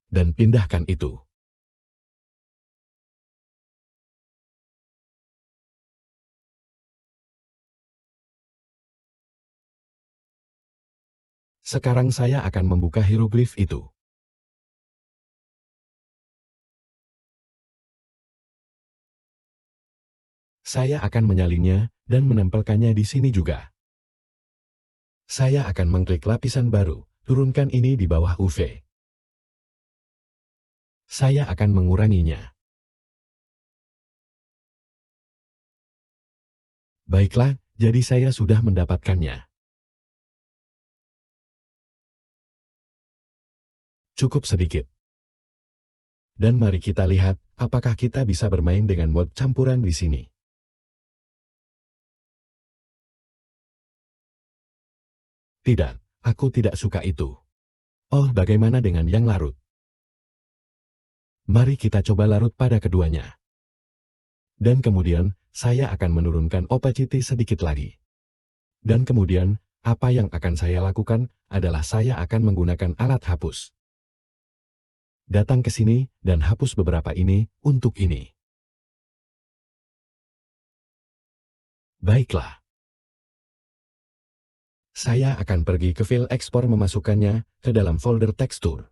Dan pindahkan itu. Sekarang saya akan membuka hieroglif itu. Saya akan menyalinnya dan menempelkannya di sini juga. Saya akan mengklik lapisan baru, turunkan ini di bawah UV. Saya akan menguranginya. Baiklah, jadi saya sudah mendapatkannya. Cukup sedikit. Dan mari kita lihat, apakah kita bisa bermain dengan mode campuran di sini. Tidak, aku tidak suka itu. Oh, bagaimana dengan yang larut? Mari kita coba larut pada keduanya. Dan kemudian, saya akan menurunkan opacity sedikit lagi. Dan kemudian, apa yang akan saya lakukan adalah saya akan menggunakan alat hapus. Datang ke sini dan hapus beberapa ini untuk ini. Baiklah. Saya akan pergi ke file ekspor memasukkannya ke dalam folder tekstur.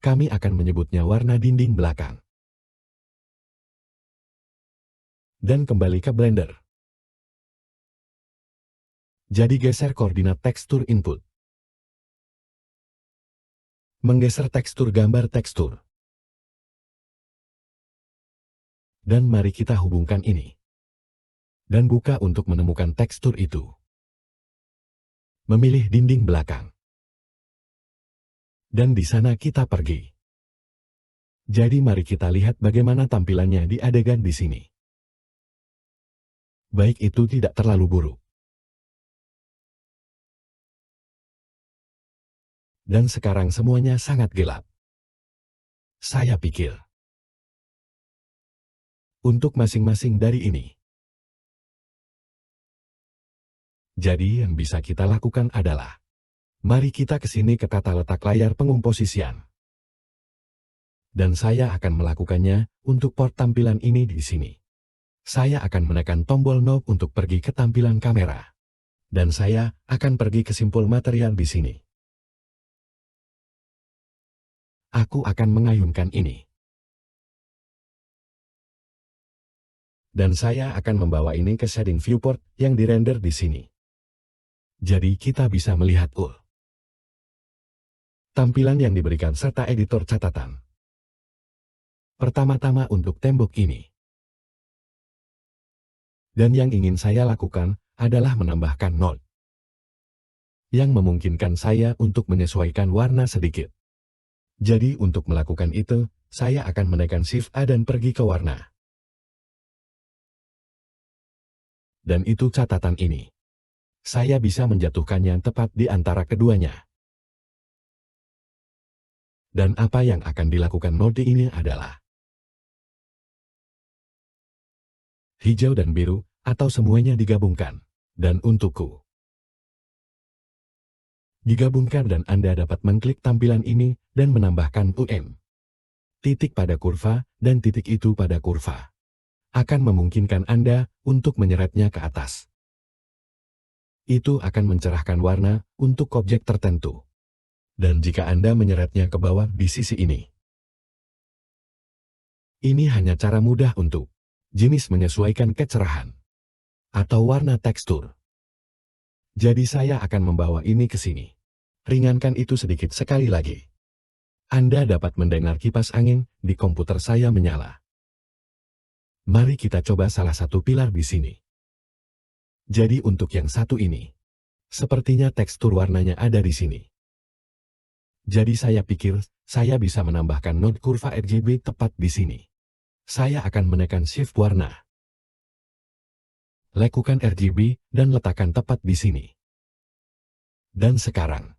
Kami akan menyebutnya warna dinding belakang. Dan kembali ke Blender. Jadi geser koordinat tekstur input. Menggeser tekstur gambar tekstur. Dan mari kita hubungkan ini. Dan buka untuk menemukan tekstur itu. Memilih dinding belakang. Dan di sana kita pergi. Jadi mari kita lihat bagaimana tampilannya di adegan di sini. Baik, itu tidak terlalu buruk. Dan sekarang semuanya sangat gelap. Saya pikir. Untuk masing-masing dari ini. Jadi yang bisa kita lakukan adalah, mari kita ke sini ke tata letak layar pengkomposisian. Dan saya akan melakukannya untuk port tampilan ini di sini. Saya akan menekan tombol knob untuk pergi ke tampilan kamera. Dan saya akan pergi ke simpul material di sini. Aku akan mengayunkan ini. Dan saya akan membawa ini ke shading viewport yang dirender di sini. Jadi kita bisa melihat tampilan yang diberikan serta editor catatan. Pertama-tama untuk tembok ini. Dan yang ingin saya lakukan adalah menambahkan node yang memungkinkan saya untuk menyesuaikan warna sedikit. Jadi untuk melakukan itu, saya akan menekan Shift A dan pergi ke warna. Dan itu catatan ini. Saya bisa menjatuhkannya tepat di antara keduanya. Dan apa yang akan dilakukan node ini adalah hijau dan biru, atau semuanya digabungkan. Dan untukku, digabungkan dan Anda dapat mengklik tampilan ini dan menambahkan titik pada kurva dan titik itu pada kurva. Akan memungkinkan Anda untuk menyeretnya ke atas. Itu akan mencerahkan warna untuk objek tertentu. Dan jika Anda menyeretnya ke bawah di sisi ini. Ini hanya cara mudah untuk jenis menyesuaikan kecerahan atau warna tekstur. Jadi saya akan membawa ini ke sini. Ringankan itu sedikit sekali lagi. Anda dapat mendengar kipas angin di komputer saya menyala. Mari kita coba salah satu pilar di sini. Jadi untuk yang satu ini, sepertinya tekstur warnanya ada di sini. Jadi saya pikir saya bisa menambahkan node kurva RGB tepat di sini. Saya akan menekan Shift warna. Lakukan RGB dan letakkan tepat di sini. Dan sekarang,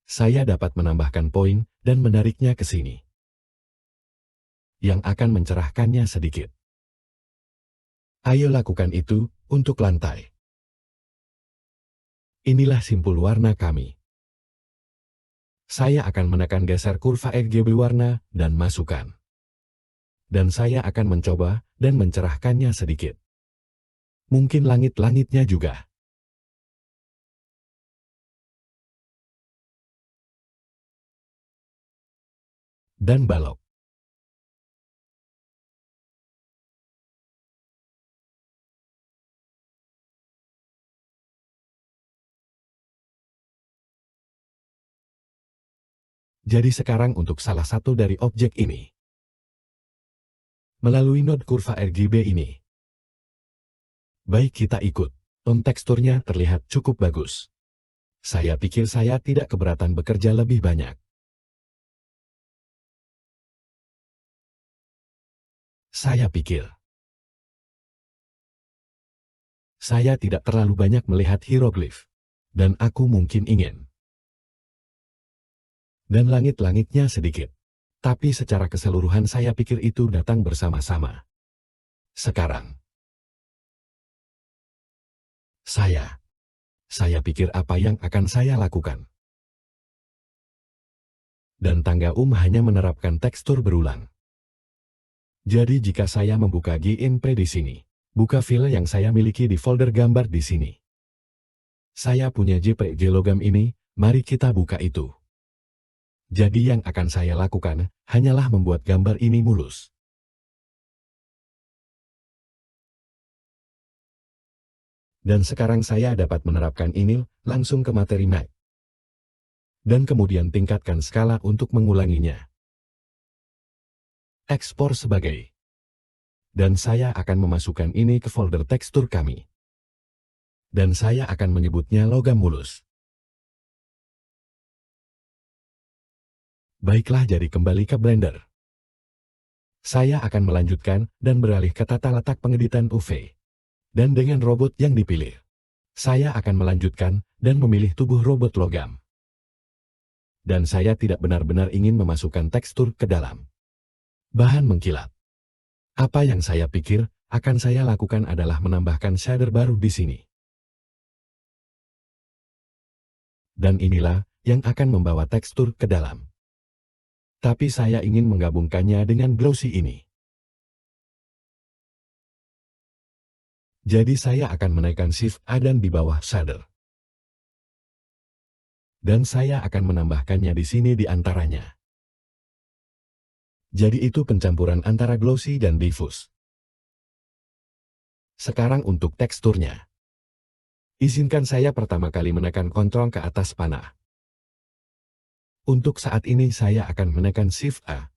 saya dapat menambahkan poin dan menariknya ke sini. Yang akan mencerahkannya sedikit. Ayo lakukan itu untuk lantai. Inilah simpul warna kami. Saya akan menekan geser kurva RGB warna dan masukkan. Dan saya akan mencoba dan mencerahkannya sedikit. Mungkin langit-langitnya juga. Dan balok. Jadi sekarang untuk salah satu dari objek ini. Melalui node kurva RGB ini. Baik kita ikut. Teksturnya terlihat cukup bagus. Saya pikir saya tidak keberatan bekerja lebih banyak. Saya pikir. Saya tidak terlalu banyak melihat hieroglif. Dan aku mungkin ingin. Dan langit-langitnya sedikit. Tapi secara keseluruhan saya pikir itu datang bersama-sama. Sekarang. Saya pikir apa yang akan saya lakukan. Dan tangga hanya menerapkan tekstur berulang. Jadi jika saya membuka GIMP di sini, buka file yang saya miliki di folder gambar di sini. Saya punya JPG logam ini, mari kita buka itu. Jadi yang akan saya lakukan, hanyalah membuat gambar ini mulus. Dan sekarang saya dapat menerapkan ini langsung ke materi Mac. Dan kemudian tingkatkan skala untuk mengulanginya. Ekspor sebagai. Dan saya akan memasukkan ini ke folder tekstur kami. Dan saya akan menyebutnya logam mulus. Baiklah, jadi kembali ke Blender. Saya akan melanjutkan dan beralih ke tata letak pengeditan UV. Dan dengan robot yang dipilih, saya akan melanjutkan dan memilih tubuh robot logam. Dan saya tidak benar-benar ingin memasukkan tekstur ke dalam bahan mengkilat. Apa yang saya pikir akan saya lakukan adalah menambahkan shader baru di sini. Dan inilah yang akan membawa tekstur ke dalam. Tapi saya ingin menggabungkannya dengan glossy ini. Jadi saya akan menaikkan Shift A dan di bawah shader. Dan saya akan menambahkannya di sini di antaranya. Jadi itu pencampuran antara glossy dan diffuse. Sekarang untuk teksturnya. Izinkan saya pertama kali menekan Ctrl ke atas panah. Untuk saat ini saya akan menekan Shift A.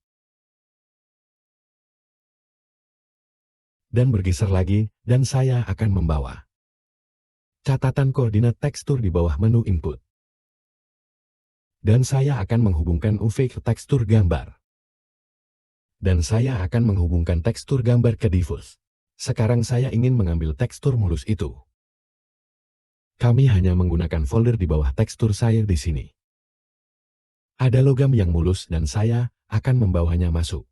Dan bergeser lagi, dan saya akan membawa catatan koordinat tekstur di bawah menu input. Dan saya akan menghubungkan UV ke tekstur gambar. Dan saya akan menghubungkan tekstur gambar ke diffuse. Sekarang saya ingin mengambil tekstur mulus itu. Kami hanya menggunakan folder di bawah tekstur saya di sini. Ada logam yang mulus dan saya akan membawanya masuk.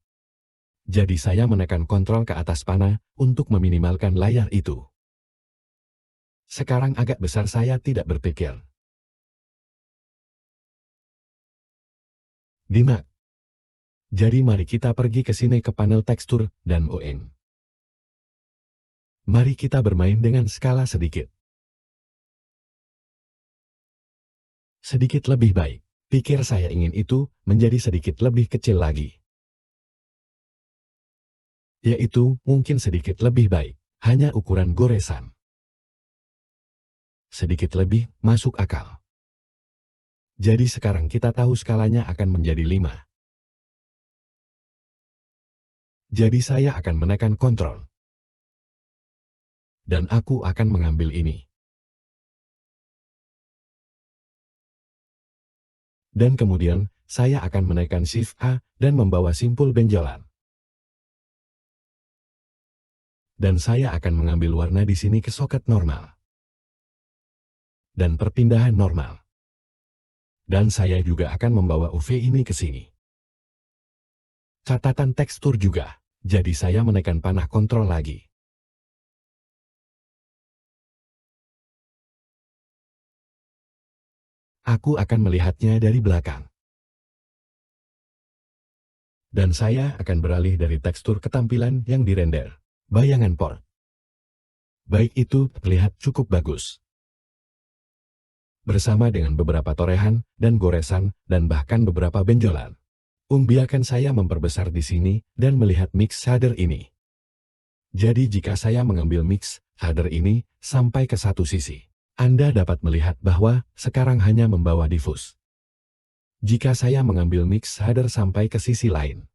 Jadi saya menekan kontrol ke atas panah untuk meminimalkan layar itu. Sekarang agak besar saya tidak berpikir. Dimak. Jadi mari kita pergi ke sini ke panel tekstur dan ON. Mari kita bermain dengan skala sedikit. Sedikit lebih baik. Pikir saya ingin itu menjadi sedikit lebih kecil lagi. Yaitu mungkin sedikit lebih baik. Hanya ukuran goresan. Sedikit lebih masuk akal. Jadi sekarang kita tahu skalanya akan menjadi 5. Jadi saya akan menekan kontrol. Dan aku akan mengambil ini. Dan kemudian, saya akan menekan Shift A dan membawa simpul benjolan. Dan saya akan mengambil warna di sini ke soket normal. Dan perpindahan normal. Dan saya juga akan membawa UV ini ke sini. Catatan tekstur juga. Jadi saya menekan panah kontrol lagi. Aku akan melihatnya dari belakang. Dan saya akan beralih dari tekstur ke tampilan yang dirender. Bayangan port. Baik itu terlihat cukup bagus. Bersama dengan beberapa torehan dan goresan dan bahkan beberapa benjolan. Biarkan saya memperbesar di sini dan melihat mix shader ini. Jadi jika saya mengambil mix shader ini sampai ke satu sisi, Anda dapat melihat bahwa sekarang hanya membawa diffuse. Jika saya mengambil mix shader sampai ke sisi lain,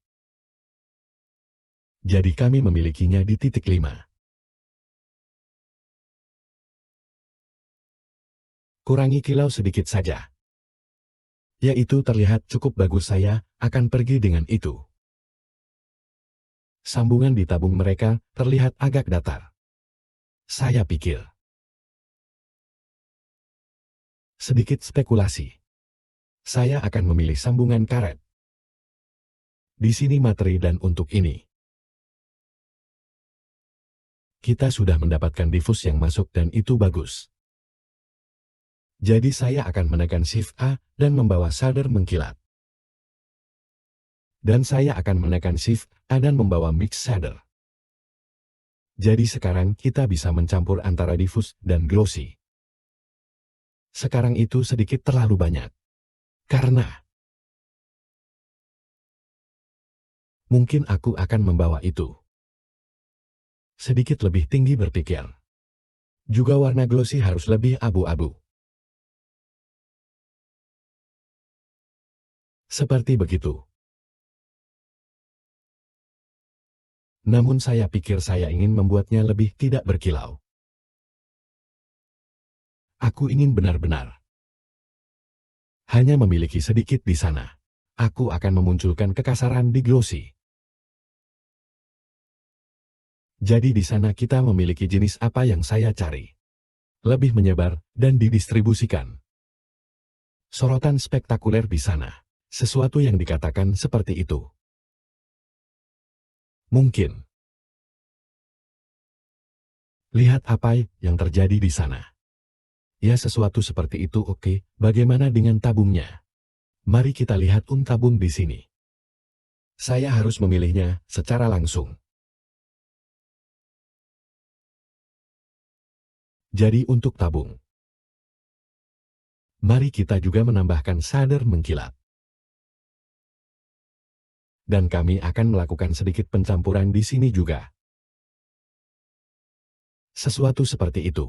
jadi kami memilikinya di titik 5. Kurangi kilau sedikit saja. Yaitu terlihat cukup bagus, saya akan pergi dengan itu. Sambungan di tabung mereka terlihat agak datar. Saya pikir. Sedikit spekulasi. Saya akan memilih sambungan karet. Di sini materi dan untuk ini. Kita sudah mendapatkan diffuse yang masuk dan itu bagus. Jadi saya akan menekan Shift A dan membawa shader mengkilat. Dan saya akan menekan Shift A dan membawa mix shader. Jadi sekarang kita bisa mencampur antara diffuse dan glossy. Sekarang itu sedikit terlalu banyak. Karena mungkin aku akan membawa itu sedikit lebih tinggi berpikir. Juga warna glossy harus lebih abu-abu. Seperti begitu. Namun saya pikir saya ingin membuatnya lebih tidak berkilau. Aku ingin benar-benar hanya memiliki sedikit di sana. Aku akan memunculkan kekasaran di glossy. Jadi di sana kita memiliki jenis apa yang saya cari. Lebih menyebar dan didistribusikan. Sorotan spektakuler di sana. Sesuatu yang dikatakan seperti itu. Mungkin. Lihat apa yang terjadi di sana. Ya, sesuatu seperti itu. Oke, bagaimana dengan tabungnya? Mari kita lihat tabung di sini. Saya harus memilihnya secara langsung. Jadi untuk tabung, mari kita juga menambahkan shader mengkilat. Dan kami akan melakukan sedikit pencampuran di sini juga. Sesuatu seperti itu.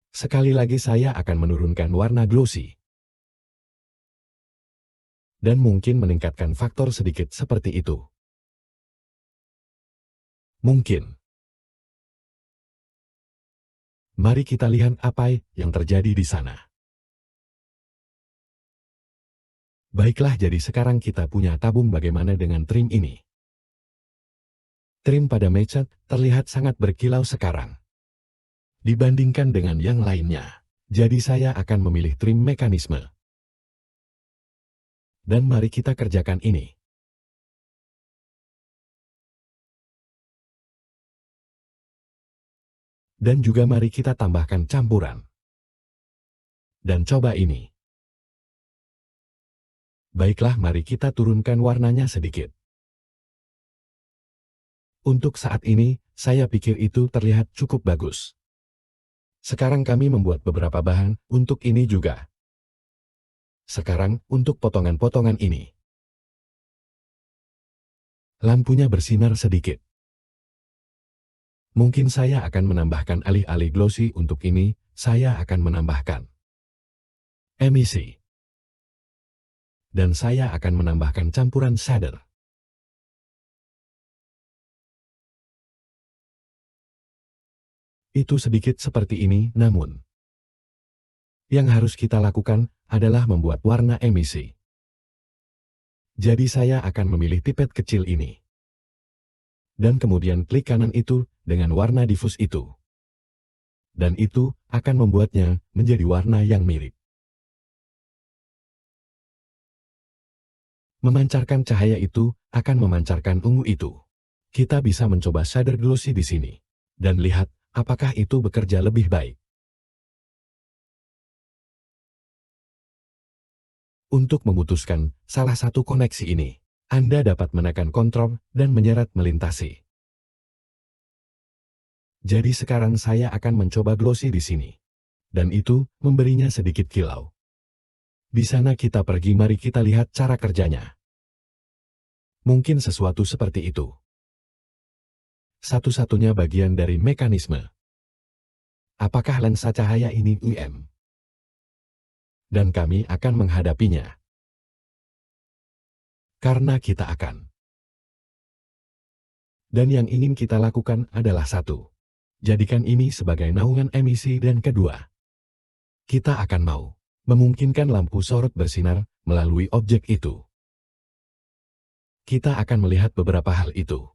Sekali lagi saya akan menurunkan warna glossy. Dan mungkin meningkatkan faktor sedikit seperti itu. Mungkin. Mari kita lihat apa yang terjadi di sana. Baiklah, jadi sekarang kita punya tabung. Bagaimana dengan trim ini? Trim pada mecat terlihat sangat berkilau sekarang dibandingkan dengan yang lainnya. Jadi saya akan memilih trim mekanisme. Dan mari kita kerjakan ini. Dan juga mari kita tambahkan campuran. Dan coba ini. Baiklah, mari kita turunkan warnanya sedikit. Untuk saat ini, saya pikir itu terlihat cukup bagus. Sekarang kami membuat beberapa bahan untuk ini juga. Sekarang, untuk potongan-potongan ini. Lampunya bersinar sedikit. Mungkin saya akan menambahkan alih-alih glossy untuk ini, saya akan menambahkan emisi. Dan saya akan menambahkan campuran shader. Itu sedikit seperti ini, namun yang harus kita lakukan adalah membuat warna emisi. Jadi saya akan memilih pipet kecil ini. Dan kemudian klik kanan itu dengan warna diffuse itu. Dan itu akan membuatnya menjadi warna yang mirip. Memancarkan cahaya itu akan memancarkan ungu itu. Kita bisa mencoba shader glossy di sini. Dan lihat apakah itu bekerja lebih baik. Untuk memutuskan salah satu koneksi ini, Anda dapat menekan kontrol dan menyeret melintasi. Jadi sekarang saya akan mencoba glossy di sini. Dan itu memberinya sedikit kilau. Di sana kita pergi, mari kita lihat cara kerjanya. Mungkin sesuatu seperti itu. Satu-satunya bagian dari mekanisme. Apakah lensa cahaya ini UM? Dan kami akan menghadapinya. Karena kita akan. Dan yang ingin kita lakukan adalah satu. Jadikan ini sebagai naungan emisi, dan kedua. Kita akan mau memungkinkan lampu sorot bersinar melalui objek itu. Kita akan melihat beberapa hal itu.